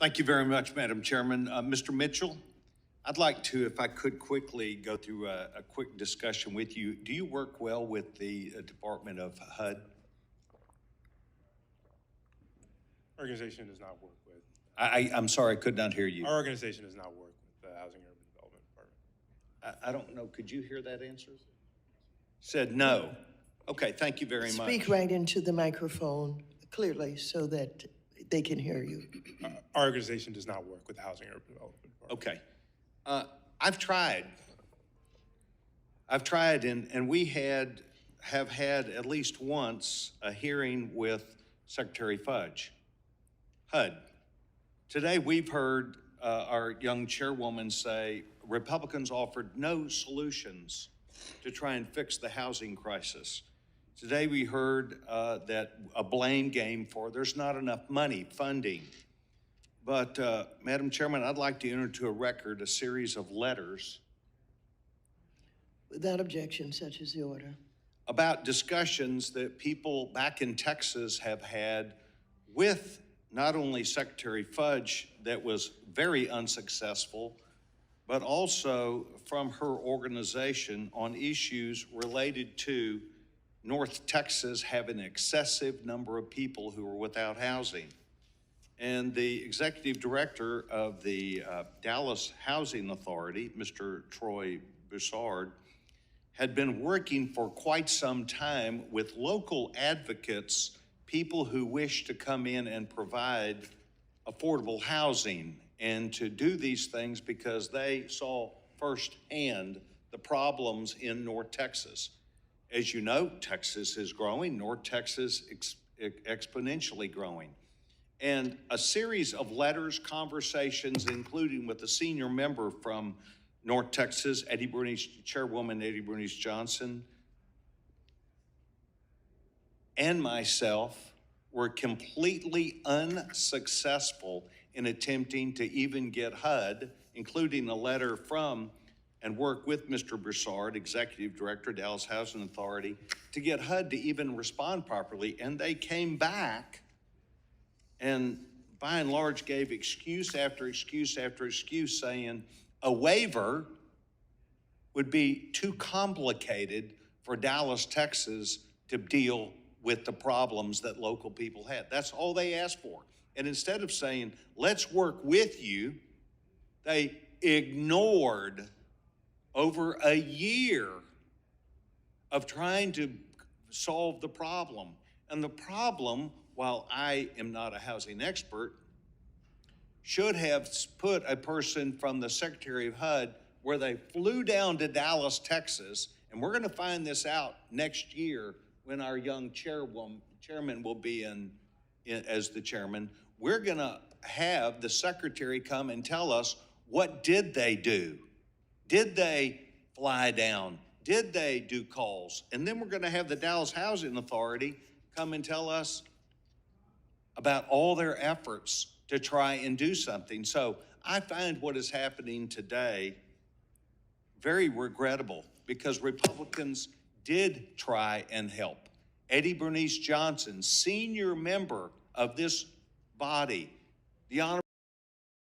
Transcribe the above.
Thank you very much, Madam Chairman. Mr. Mitchell, I'd like to, if I could quickly go through a quick discussion with you. Do you work well with the Department of HUD? Organization does not work with. I'm sorry, I could not hear you. Our organization does not work with the Housing and Urban Development Department. I don't know. Could you hear that answer? Said no. Okay, thank you very much. Speak right into the microphone clearly so that they can hear you. Our organization does not work with the Housing and Urban Development Department. Okay. I've tried, and we have had at least once a hearing with Secretary Fudge, HUD. Today we've heard our young chairwoman say Republicans offered no solutions to try and fix the housing crisis. Today we heard that a blame game for there's not enough money, funding. But Madam Chairman, I'd like to enter into a record a series of letters Without objection, such is the order. about discussions that people back in Texas have had with not only Secretary Fudge that was very unsuccessful, but also from her organization on issues related to North Texas having an excessive number of people who are without housing. And the executive director of the Dallas Housing Authority, Mr. Troy Broussard, had been working for quite some time with local advocates, people who wish to come in and provide affordable housing and to do these things because they saw firsthand the problems in North Texas. As you know, Texas is growing, North Texas exponentially growing. And a series of letters, conversations, including with a senior member from North Texas, Chairwoman Eddie Bernice Johnson, and myself were completely unsuccessful in attempting to even get HUD, including a letter from and work with Mr. Broussard, Executive Director, Dallas Housing Authority, to get HUD to even respond properly. And they came back and by and large gave excuse after excuse after excuse saying a waiver would be too complicated for Dallas, Texas to deal with the problems that local people had. That's all they asked for. And instead of saying, let's work with you, they ignored over a year of trying to solve the problem. And the problem, while I am not a housing expert, should have put a person from the Secretary of HUD where they flew down to Dallas, Texas, and we're going to find this out next year when our young chairman will be in as the chairman. We're going to have the secretary come and tell us, what did they do? Did they fly down? Did they do calls? And then we're going to have the Dallas Housing Authority come and tell us about all their efforts to try and do something. So I find what is happening today very regrettable because Republicans did try and help. Eddie Bernice Johnson, senior member of this body, the Honorable